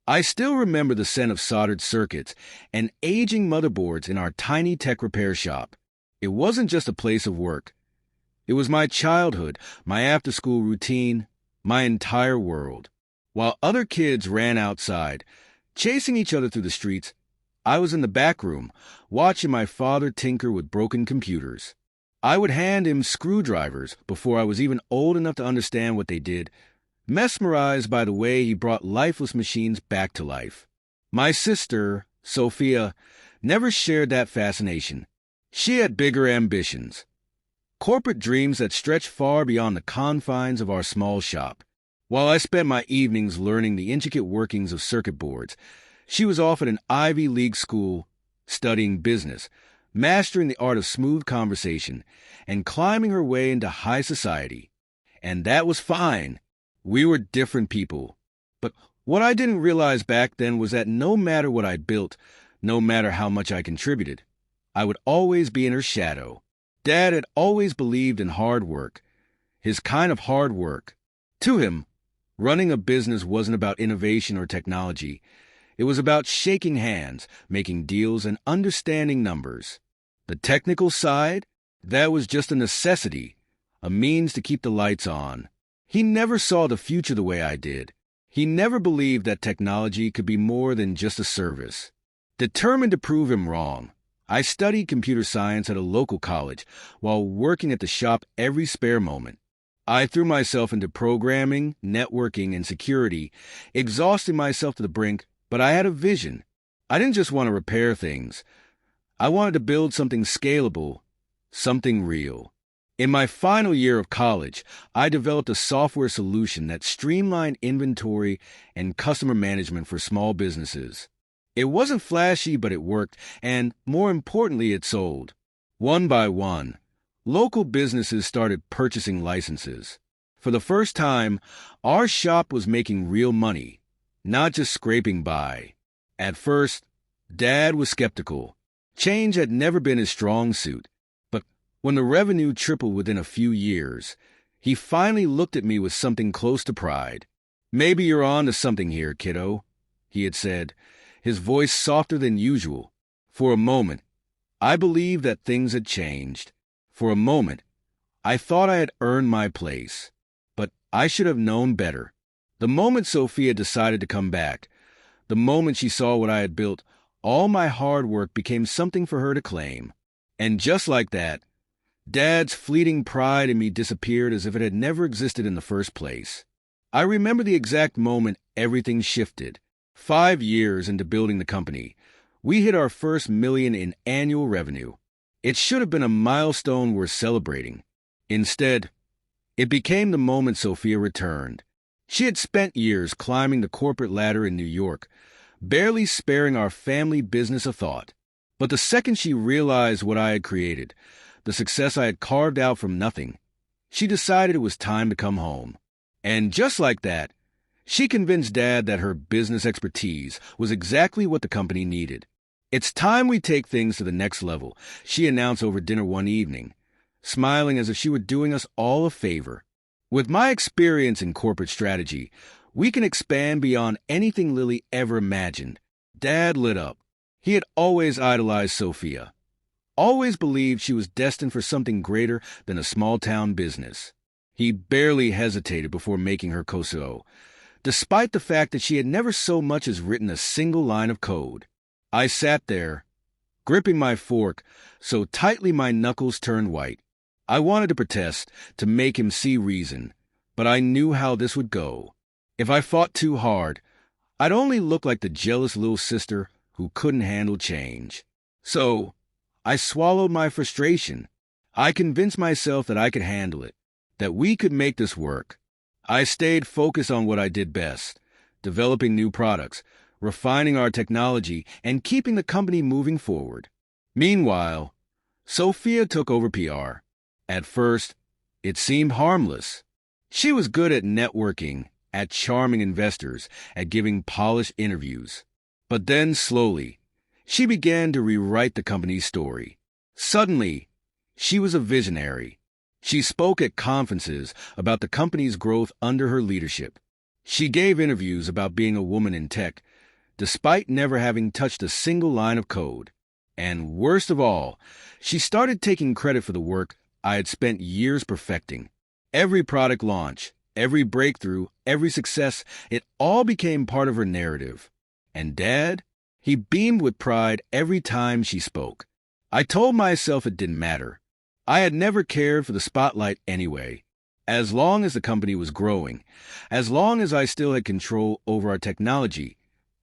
I still remember the scent of soldered circuits and aging motherboards in our tiny tech repair shop. It wasn't just a place of work. It was my childhood, my after-school routine, my entire world. While other kids ran outside, chasing each other through the streets, I was in the back room, watching my father tinker with broken computers. I would hand him screwdrivers before I was even old enough to understand what they did, mesmerized by the way he brought lifeless machines back to life. My sister, Sophia, never shared that fascination. She had bigger ambitions. Corporate dreams that stretched far beyond the confines of our small shop. While I spent my evenings learning the intricate workings of circuit boards, she was off at an Ivy League school studying business, mastering the art of smooth conversation, and climbing her way into high society. And that was fine. We were different people. But what I didn't realize back then was that no matter what I built, no matter how much I contributed, I would always be in her shadow. Dad had always believed in hard work, his kind of hard work. To him, running a business wasn't about innovation or technology. It was about shaking hands, making deals, and understanding numbers. The technical side, that was just a necessity, a means to keep the lights on. He never saw the future the way I did. He never believed that technology could be more than just a service. Determined to prove him wrong, I studied computer science at a local college while working at the shop every spare moment. I threw myself into programming, networking, and security, exhausting myself to the brink, but I had a vision. I didn't just want to repair things. I wanted to build something scalable, something real. In my final year of college, I developed a software solution that streamlined inventory and customer management for small businesses. It wasn't flashy, but it worked, and more importantly, it sold. One by one, local businesses started purchasing licenses. For the first time, our shop was making real money, not just scraping by. At first, Dad was skeptical. Change had never been his strong suit. But when the revenue tripled within a few years, he finally looked at me with something close to pride. "Maybe you're on to something here, kiddo," he had said, his voice softer than usual. For a moment, I believed that things had changed. For a moment, I thought I had earned my place. But I should have known better. The moment Sophia decided to come back, the moment she saw what I had built, all my hard work became something for her to claim. And just like that, Dad's fleeting pride in me disappeared as if it had never existed in the first place. I remember the exact moment everything shifted. 5 years into building the company, we hit our first $1 million in annual revenue. It should have been a milestone worth celebrating. Instead, it became the moment Sophia returned. She had spent years climbing the corporate ladder in New York, barely sparing our family business a thought. But the second she realized what I had created, the success I had carved out from nothing, she decided it was time to come home. And just like that, she convinced Dad that her business expertise was exactly what the company needed. "It's time we take things to the next level," she announced over dinner one evening, smiling as if she were doing us all a favor. With my experience in corporate strategy, we can expand beyond anything Lily ever imagined. Dad lit up. He had always idolized Sophia, always believed she was destined for something greater than a small-town business. He barely hesitated before making her co-CEO, despite the fact that she had never so much as written a single line of code. I sat there, gripping my fork so tightly my knuckles turned white. I wanted to protest, to make him see reason, but I knew how this would go. If I fought too hard, I'd only look like the jealous little sister who couldn't handle change. So, I swallowed my frustration. I convinced myself that I could handle it, that we could make this work. I stayed focused on what I did best, developing new products, refining our technology, and keeping the company moving forward. Meanwhile, Sophia took over PR. At first, it seemed harmless. She was good at networking, at charming investors, at giving polished interviews. But then, slowly, she began to rewrite the company's story. Suddenly, she was a visionary. She spoke at conferences about the company's growth under her leadership. She gave interviews about being a woman in tech, despite never having touched a single line of code. And worst of all, she started taking credit for the work I had spent years perfecting. Every product launch, every breakthrough, every success, it all became part of her narrative. And Dad? He beamed with pride every time she spoke. I told myself it didn't matter. I had never cared for the spotlight anyway. As long as the company was growing, as long as I still had control over our technology,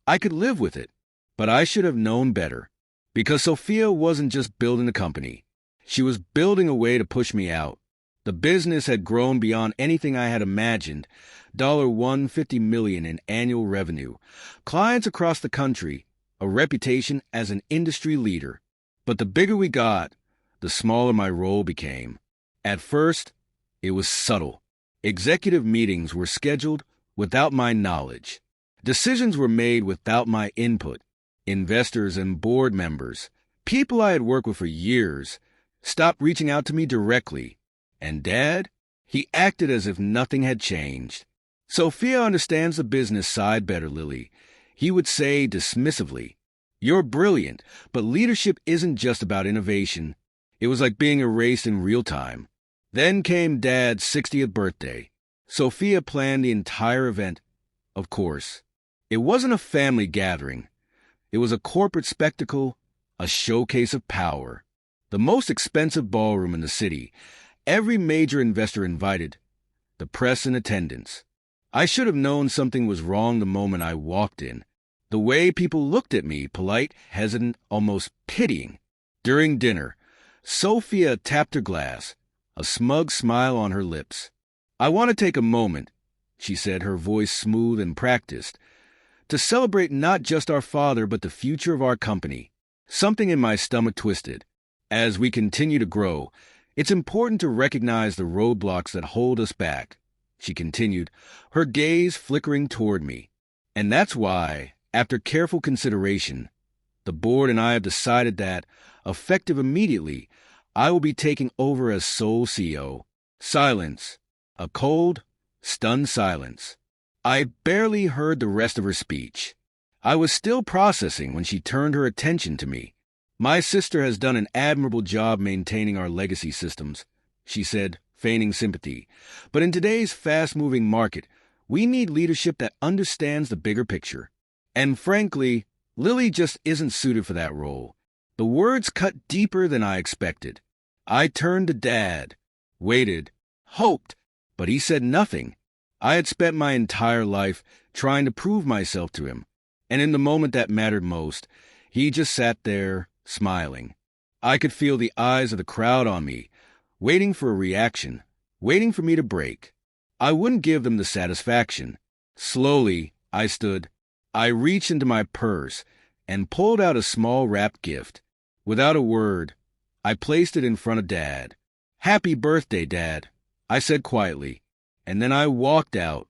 I could live with it. But I should have known better. Because Sophia wasn't just building the company. She was building a way to push me out. The business had grown beyond anything I had imagined. $150 million in annual revenue, clients across the country, a reputation as an industry leader. But the bigger we got, the smaller my role became. At first, it was subtle. Executive meetings were scheduled without my knowledge. Decisions were made without my input. Investors and board members, people I had worked with for years, stopped reaching out to me directly. And Dad? He acted as if nothing had changed. Sophia understands the business side better, Lily. He would say dismissively, "You're brilliant, but leadership isn't just about innovation." It was like being erased in real time. Then came Dad's 60th birthday. Sophia planned the entire event, of course. It wasn't a family gathering. It was a corporate spectacle, a showcase of power. The most expensive ballroom in the city. Every major investor invited. The press in attendance. I should have known something was wrong the moment I walked in. The way people looked at me, polite, hesitant, almost pitying. During dinner, Sophia tapped her glass, a smug smile on her lips. "I want to take a moment," she said, her voice smooth and practiced, "to celebrate not just our father but the future of our company." Something in my stomach twisted. As we continue to grow, it's important to recognize the roadblocks that hold us back, she continued, her gaze flickering toward me. And that's why, after careful consideration, the board and I have decided that, effective immediately, I will be taking over as sole CEO. Silence. A cold, stunned silence. I barely heard the rest of her speech. I was still processing when she turned her attention to me. "My sister has done an admirable job maintaining our legacy systems," she said, feigning sympathy. "But in today's fast-moving market, we need leadership that understands the bigger picture. And frankly, Lily just isn't suited for that role." The words cut deeper than I expected. I turned to Dad, waited, hoped, but he said nothing. I had spent my entire life trying to prove myself to him, and in the moment that mattered most, he just sat there, smiling. I could feel the eyes of the crowd on me, waiting for a reaction, waiting for me to break. I wouldn't give them the satisfaction. Slowly, I stood. I reached into my purse and pulled out a small wrapped gift. Without a word, I placed it in front of Dad. "Happy birthday, Dad," I said quietly, and then I walked out.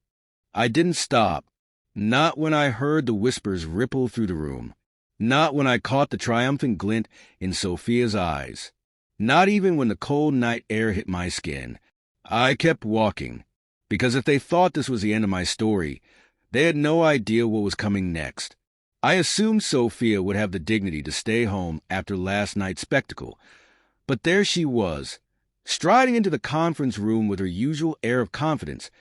I didn't stop. Not when I heard the whispers ripple through the room. Not when I caught the triumphant glint in Sophia's eyes. Not even when the cold night air hit my skin. I kept walking, because if they thought this was the end of my story, they had no idea what was coming next. I assumed Sophia would have the dignity to stay home after last night's spectacle. But there she was, striding into the conference room with her usual air of confidence,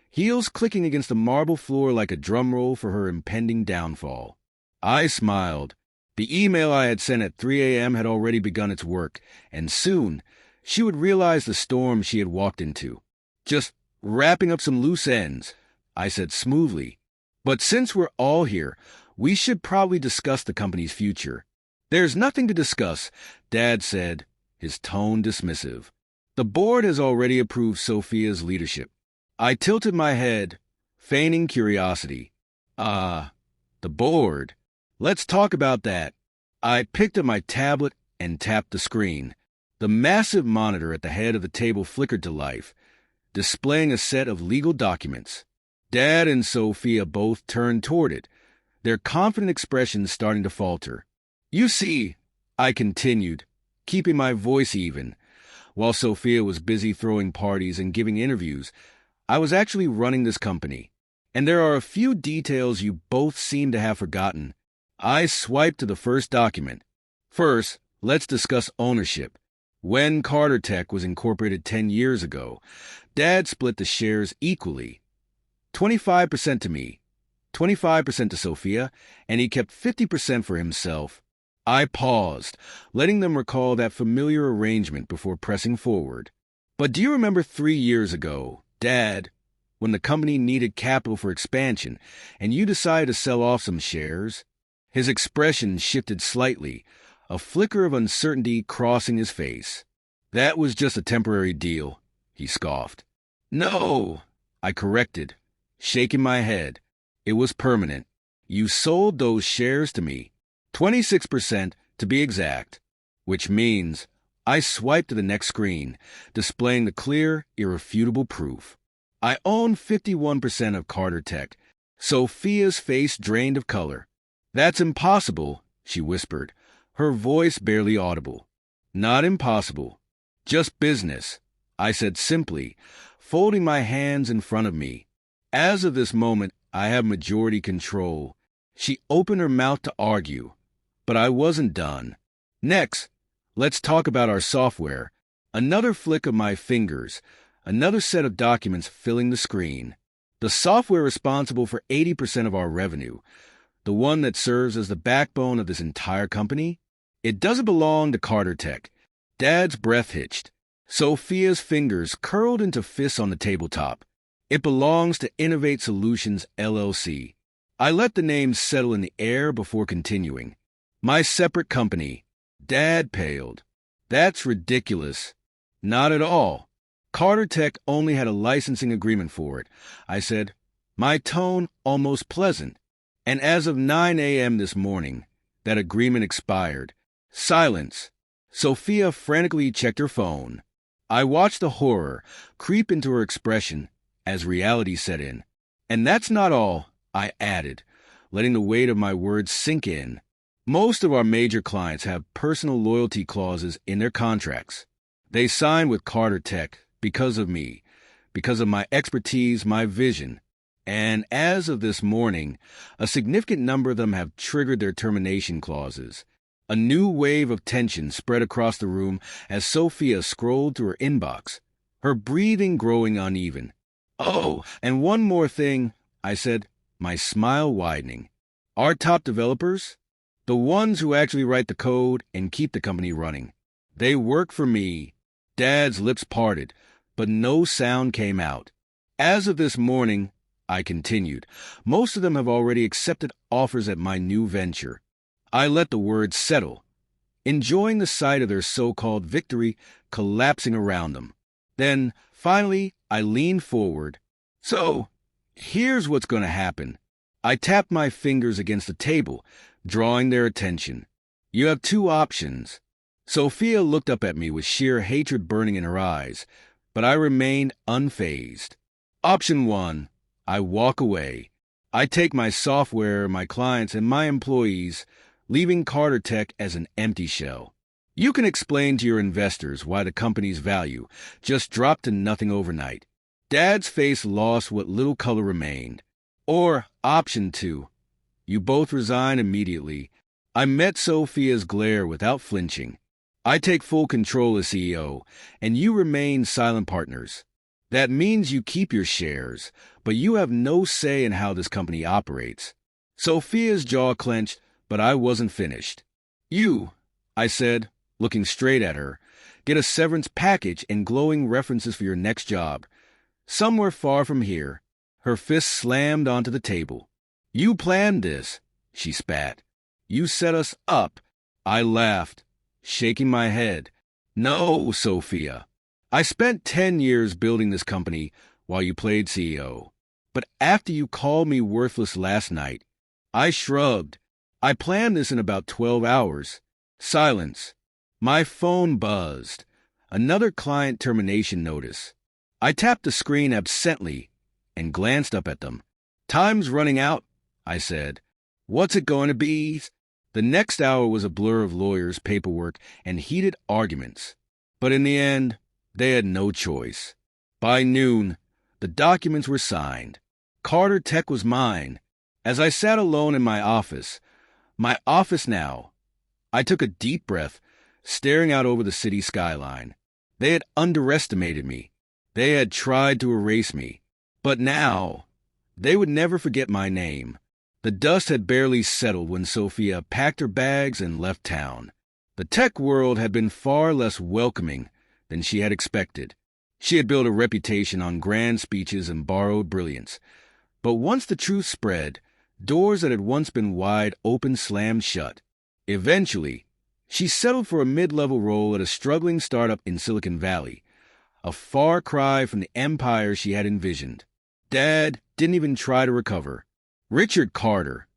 heels clicking against the marble floor like a drum roll for her impending downfall. I smiled. The email I had sent at 3 a.m. had already begun its work, and soon she would realize the storm she had walked into. "Just wrapping up some loose ends," I said smoothly. "But since we're all here, we should probably discuss the company's future." "There's nothing to discuss," Dad said, his tone dismissive. "The board has already approved Sophia's leadership." I tilted my head, feigning curiosity. The board. Let's talk about that." I picked up my tablet and tapped the screen. The massive monitor at the head of the table flickered to life, displaying a set of legal documents. Dad and Sophia both turned toward it, their confident expressions starting to falter. "You see," I continued, keeping my voice even. While Sophia was busy throwing parties and giving interviews, I was actually running this company. And there are a few details you both seem to have forgotten. I swiped to the first document. First, let's discuss ownership. When Carter Tech was incorporated 10 years ago, Dad split the shares equally. 25% to me, 25% to Sophia, and he kept 50% for himself. I paused, letting them recall that familiar arrangement before pressing forward. But do you remember 3 years ago, Dad, when the company needed capital for expansion, and you decided to sell off some shares? His expression shifted slightly, a flicker of uncertainty crossing his face. That was just a temporary deal, he scoffed. No, I corrected, shaking my head. It was permanent. You sold those shares to me, 26% to be exact, which means I swiped to the next screen, displaying the clear, irrefutable proof. I own 51% of Carter Tech. Sophia's face drained of color. That's impossible, she whispered, her voice barely audible. Not impossible, just business, I said simply, folding my hands in front of me. As of this moment, I have majority control. She opened her mouth to argue, but I wasn't done. Next, let's talk about our software. Another flick of my fingers, another set of documents filling the screen. The software responsible for 80% of our revenue, the one that serves as the backbone of this entire company, it doesn't belong to Carter Tech. Dad's breath hitched. Sophia's fingers curled into fists on the tabletop. It belongs to Innovate Solutions, LLC. I let the name settle in the air before continuing. My separate company. Dad paled. That's ridiculous. Not at all. Carter Tech only had a licensing agreement for it, I said, my tone almost pleasant. And as of 9 a.m. this morning, that agreement expired. Silence. Sophia frantically checked her phone. I watched the horror creep into her expression as reality set in. And that's not all, I added, letting the weight of my words sink in. Most of our major clients have personal loyalty clauses in their contracts. They sign with Carter Tech because of me, because of my expertise, my vision. And as of this morning, a significant number of them have triggered their termination clauses. A new wave of tension spread across the room as Sophia scrolled through her inbox, her breathing growing uneven. Oh, and one more thing, I said, my smile widening. Our top developers, the ones who actually write the code and keep the company running, they work for me. Dad's lips parted, but no sound came out. As of this morning, I continued, most of them have already accepted offers at my new venture. I let the words settle, enjoying the sight of their so-called victory collapsing around them. Then, finally, I leaned forward. So, here's what's going to happen. I tapped my fingers against the table, drawing their attention. You have two options. Sophia looked up at me with sheer hatred burning in her eyes, but I remained unfazed. Option 1. I walk away. I take my software, my clients, and my employees, leaving Carter Tech as an empty shell. You can explain to your investors why the company's value just dropped to nothing overnight. Dad's face lost what little color remained. Or option 2. You both resign immediately. I met Sophia's glare without flinching. I take full control as CEO, and you remain silent partners. That means you keep your shares, but you have no say in how this company operates. Sophia's jaw clenched, but I wasn't finished. You, I said, looking straight at her, get a severance package and glowing references for your next job. Somewhere far from here. Her fist slammed onto the table. You planned this, she spat. You set us up. I laughed, shaking my head. No, Sophia. I spent 10 years building this company while you played CEO. But after you called me worthless last night, I shrugged. I planned this in about 12 hours. Silence. My phone buzzed. Another client termination notice. I tapped the screen absently and glanced up at them. Time's running out, I said. What's it going to be? The next hour was a blur of lawyers, paperwork, and heated arguments. But in the end, they had no choice. By noon, the documents were signed. Carter Tech was mine. As I sat alone in my office now, I took a deep breath, staring out over the city skyline. They had underestimated me. They had tried to erase me. But now, they would never forget my name. The dust had barely settled when Sophia packed her bags and left town. The tech world had been far less welcoming than she had expected. She had built a reputation on grand speeches and borrowed brilliance. But once the truth spread, doors that had once been wide open slammed shut. Eventually, she settled for a mid-level role at a struggling startup in Silicon Valley, a far cry from the empire she had envisioned. Dad didn't even try to recover. Richard Carter,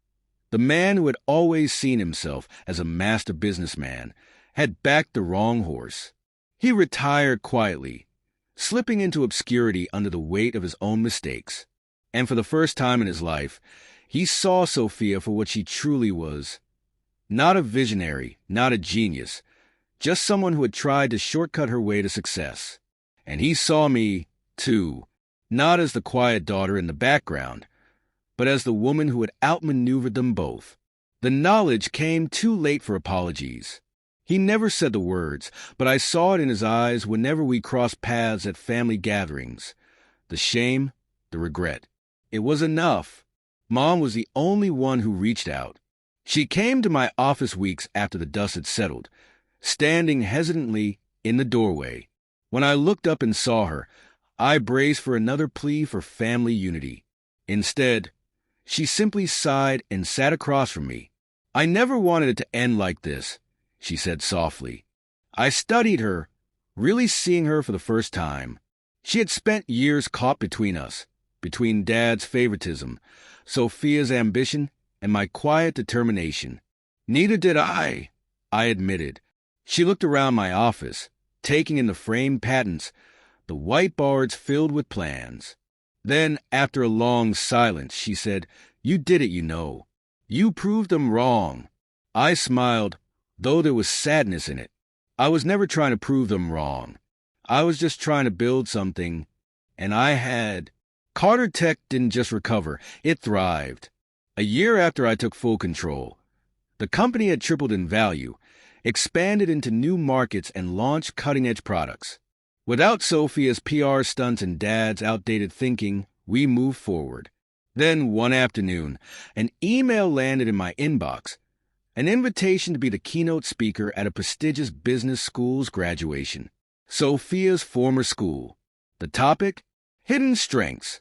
the man who had always seen himself as a master businessman, had backed the wrong horse. He retired quietly, slipping into obscurity under the weight of his own mistakes. And for the first time in his life, he saw Sophia for what she truly was. Not a visionary, not a genius, just someone who had tried to shortcut her way to success. And he saw me, too, not as the quiet daughter in the background, but as the woman who had outmaneuvered them both. The knowledge came too late for apologies. He never said the words, but I saw it in his eyes whenever we crossed paths at family gatherings. The shame, the regret. It was enough. Mom was the only one who reached out. She came to my office weeks after the dust had settled, standing hesitantly in the doorway. When I looked up and saw her, I braced for another plea for family unity. Instead, she simply sighed and sat across from me. "I never wanted it to end like this," she said softly. I studied her, really seeing her for the first time. She had spent years caught between us, between Dad's favoritism, Sophia's ambition, and my quiet determination. "Neither did I admitted. She looked around my office, taking in the framed patents, the whiteboards filled with plans. Then, after a long silence, she said, "You did it, you know. You proved them wrong." I smiled, though there was sadness in it. I was never trying to prove them wrong. I was just trying to build something, and I had. Carter Tech didn't just recover, it thrived. A year after I took full control, the company had tripled in value, expanded into new markets, and launched cutting-edge products. Without Sophia's PR stunts and Dad's outdated thinking, we moved forward. Then, one afternoon, an email landed in my inbox, an invitation to be the keynote speaker at a prestigious business school's graduation. Sophia's former school. The topic? Hidden strengths.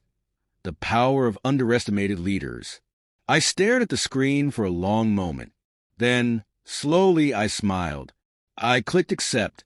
The power of underestimated leaders. I stared at the screen for a long moment. Then, slowly, I smiled. I clicked accept,